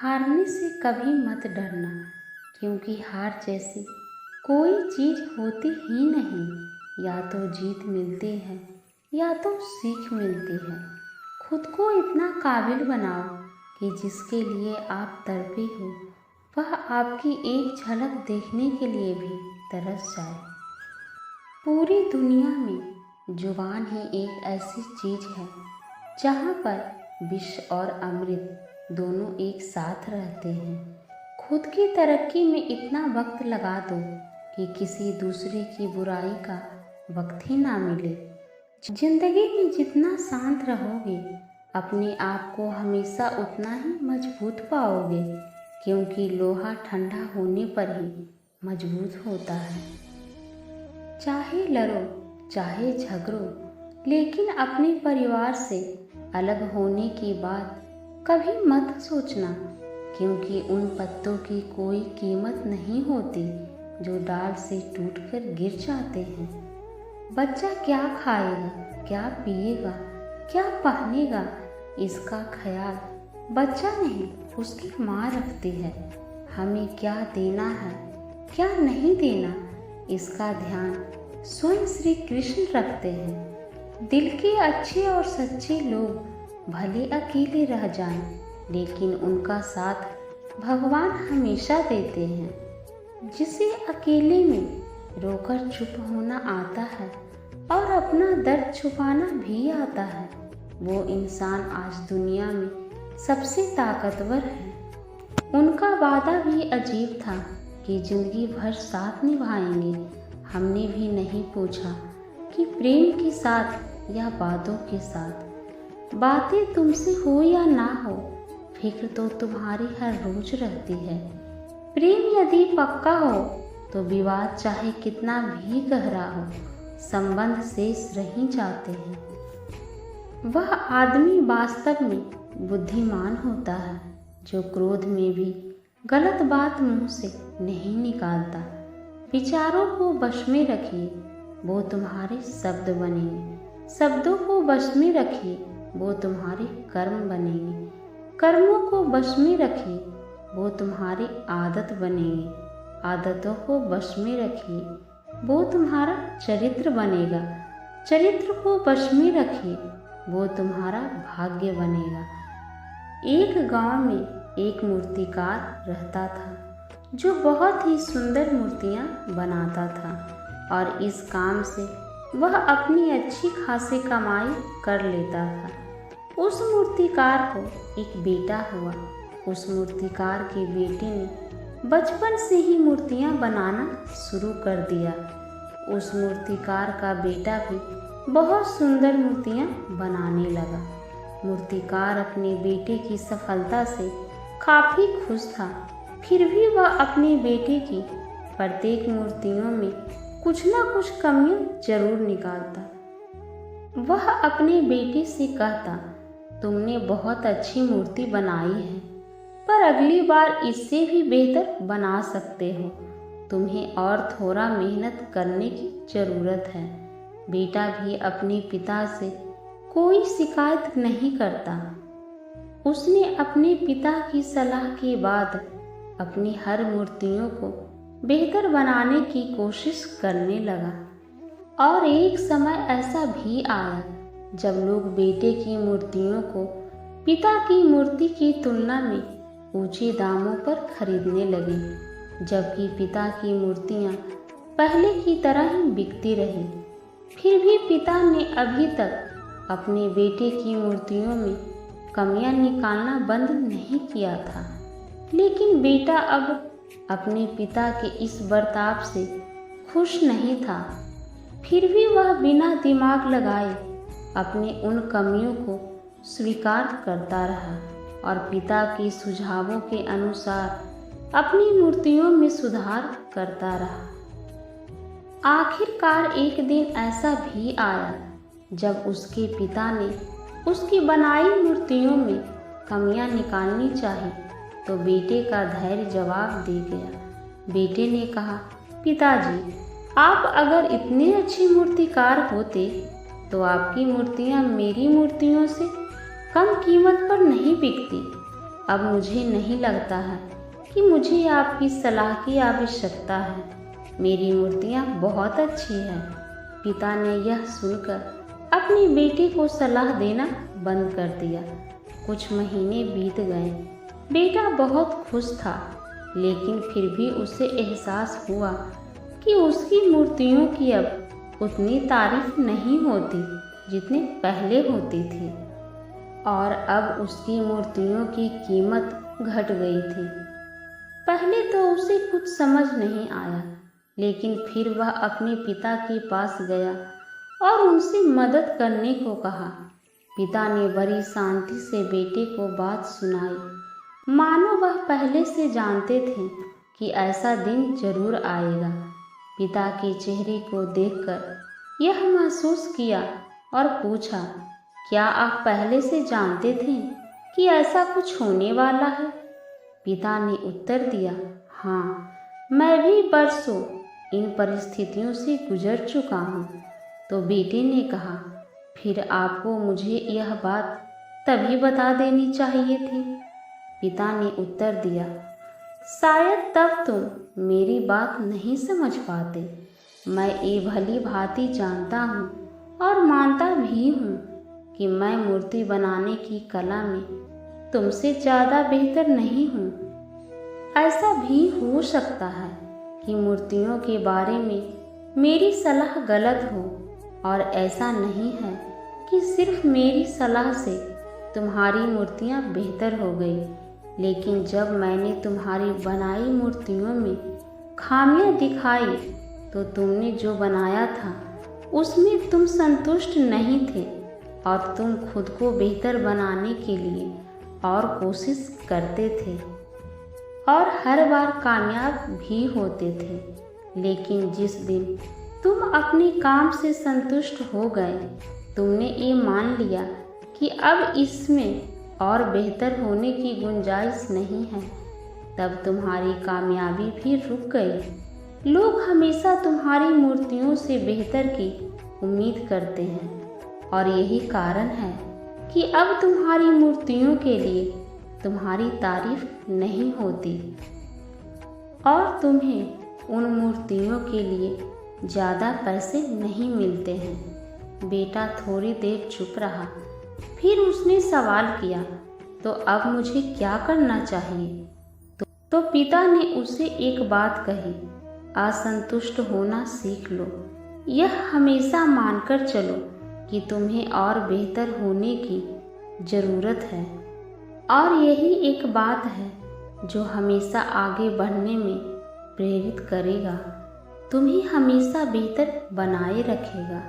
हारने से कभी मत डरना, क्योंकि हार जैसी कोई चीज़ होती ही नहीं। या तो जीत मिलती है या तो सीख मिलती है। खुद को इतना काबिल बनाओ कि जिसके लिए आप तड़पे हो वह आपकी एक झलक देखने के लिए भी तरस जाए। पूरी दुनिया में जुबान ही एक ऐसी चीज़ है जहाँ पर विष और अमृत दोनों एक साथ रहते हैं। खुद की तरक्की में इतना वक्त लगा दो कि किसी दूसरे की बुराई का वक्त ही ना मिले। जिंदगी में जितना शांत रहोगे अपने आप को हमेशा उतना ही मजबूत पाओगे, क्योंकि लोहा ठंडा होने पर ही मजबूत होता है। चाहे लड़ो चाहे झगड़ो, लेकिन अपने परिवार से अलग होने की बात कभी मत सोचना, क्योंकि उन पत्तों की कोई कीमत नहीं होती जो डाल से टूटकर गिर जाते हैं। बच्चा क्या खाएगा, क्या पिएगा, क्या पहनेगा, इसका ख्याल बच्चा नहीं उसकी माँ रखती है। हमें क्या देना है क्या नहीं देना, इसका ध्यान स्वयं श्री कृष्ण रखते हैं। दिल के अच्छे और सच्चे लोग भले अकेले रह जाएं, लेकिन उनका साथ भगवान हमेशा देते हैं। जिसे अकेले में रोकर चुप होना आता है और अपना दर्द छुपाना भी आता है, वो इंसान आज दुनिया में सबसे ताकतवर है। उनका वादा भी अजीब था कि जिंदगी भर साथ निभाएंगे। हमने भी नहीं पूछा कि प्रेम के साथ या बातों के साथ। बातें तुमसे हो या ना हो, फिक्र तो तुम्हारी हर रोज रहती है। प्रेम यदि पक्का हो तो विवाद चाहे कितना भी गहरा हो, संबंध शेष रह जाते हैं। वह आदमी वास्तव में बुद्धिमान होता है जो क्रोध में भी गलत बात मुंह से नहीं निकालता। विचारों को वश में रखिए, वो तुम्हारे शब्द बनेंगे। शब्दों को वश में रखिए, वो तुम्हारे कर्म बनेंगे। कर्मों को वश में रखिए, वो तुम्हारी आदत बनेंगी। आदतों को वश में रखिए, वो तुम्हारा चरित्र बनेगा। चरित्र को वश में रखिए, वो तुम्हारा भाग्य बनेगा। एक गांव में एक मूर्तिकार रहता था जो बहुत ही सुंदर मूर्तियां बनाता था, और इस काम से वह अपनी अच्छी खासी कमाई कर लेता था। उस मूर्तिकार को एक बेटा हुआ। उस मूर्तिकार के बेटे ने बचपन से ही मूर्तियां बनाना शुरू कर दिया। उस मूर्तिकार का बेटा भी बहुत सुंदर मूर्तियां बनाने लगा। मूर्तिकार अपने बेटे की सफलता से काफ़ी खुश था, फिर भी वह अपने बेटे की प्रत्येक मूर्तियों में कुछ ना कुछ कमियां जरूर निकालता। वह अपने बेटे से कहता, तुमने बहुत अच्छी मूर्ति बनाई है, पर अगली बार इससे भी बेहतर बना सकते हो। तुम्हें और थोड़ा मेहनत करने की ज़रूरत है। बेटा भी अपने पिता से कोई शिकायत नहीं करता। उसने अपने पिता की सलाह के बाद अपनी हर मूर्तियों को बेहतर बनाने की कोशिश करने लगा। और एक समय ऐसा भी आया जब लोग बेटे की मूर्तियों को पिता की मूर्ति की तुलना में ऊंचे दामों पर खरीदने लगे, जबकि पिता की मूर्तियां पहले की तरह ही बिकती रही। फिर भी पिता ने अभी तक अपने बेटे की मूर्तियों में कमियां निकालना बंद नहीं किया था। लेकिन बेटा अब अपने पिता के इस बर्ताव से खुश नहीं था। फिर भी वह बिना दिमाग लगाए अपने उन कमियों को स्वीकार करता रहा और पिता के सुझावों के अनुसार अपनी मूर्तियों में सुधार करता रहा। आखिरकार एक दिन ऐसा भी आया जब उसके पिता ने उसकी बनाई मूर्तियों में कमियां निकालनी चाहिए, तो बेटे का धैर्य जवाब दे गया। बेटे ने कहा, पिताजी, आप अगर इतने अच्छे मूर्तिकार होते तो आपकी मूर्तियां मेरी मूर्तियों से कम कीमत पर नहीं बिकती। अब मुझे नहीं लगता है कि मुझे आपकी सलाह की आवश्यकता है। मेरी मूर्तियाँ बहुत अच्छी हैं। पिता ने यह सुनकर अपनी बेटी को सलाह देना बंद कर दिया। कुछ महीने बीत गए। बेटा बहुत खुश था, लेकिन फिर भी उसे एहसास हुआ कि उसकी मूर्तियों की अब उतनी तारीफ नहीं होती जितनी पहले होती थी, और अब उसकी मूर्तियों की कीमत घट गई थी। पहले तो उसे कुछ समझ नहीं आया, लेकिन फिर वह अपने पिता के पास गया और उनसे मदद करने को कहा। पिता ने बड़ी शांति से बेटे को बात सुनाई, मानो वह पहले से जानते थे कि ऐसा दिन जरूर आएगा। पिता के चेहरे को देखकर यह महसूस किया और पूछा, क्या आप पहले से जानते थे कि ऐसा कुछ होने वाला है? पिता ने उत्तर दिया, हाँ, मैं भी बरसों इन परिस्थितियों से गुजर चुका हूँ। तो बेटे ने कहा, फिर आपको मुझे यह बात तभी बता देनी चाहिए थी। पिता ने उत्तर दिया, शायद तब तुम मेरी बात नहीं समझ पाते। मैं ये भली भांति जानता हूँ और मानता भी हूँ कि मैं मूर्ति बनाने की कला में तुमसे ज़्यादा बेहतर नहीं हूँ। ऐसा भी हो सकता है कि मूर्तियों के बारे में मेरी सलाह गलत हो, और ऐसा नहीं है कि सिर्फ मेरी सलाह से तुम्हारी मूर्तियाँ बेहतर हो गई। लेकिन जब मैंने तुम्हारी बनाई मूर्तियों में खामियां दिखाई तो तुमने जो बनाया था उसमें तुम संतुष्ट नहीं थे, और तुम खुद को बेहतर बनाने के लिए और कोशिश करते थे और हर बार कामयाब भी होते थे। लेकिन जिस दिन तुम अपने काम से संतुष्ट हो गए, तुमने ये मान लिया कि अब इसमें और बेहतर होने की गुंजाइश नहीं है, तब तुम्हारी कामयाबी भी रुक गई। लोग हमेशा तुम्हारी मूर्तियों से बेहतर की उम्मीद करते हैं, और यही कारण है कि अब तुम्हारी मूर्तियों के लिए तुम्हारी तारीफ नहीं होती, और तुम्हें उन मूर्तियों के लिए ज़्यादा पैसे नहीं मिलते हैं। बेटा थोड़ी देर चुप रहा, फिर उसने सवाल किया, तो अब मुझे क्या करना चाहिए? तो पिता ने उसे एक बात कही, असंतुष्ट होना सीख लो। यह हमेशा मानकर चलो कि तुम्हें और बेहतर होने की ज़रूरत है, और यही एक बात है जो हमेशा आगे बढ़ने में प्रेरित करेगा, तुम्हें हमेशा बेहतर बनाए रखेगा।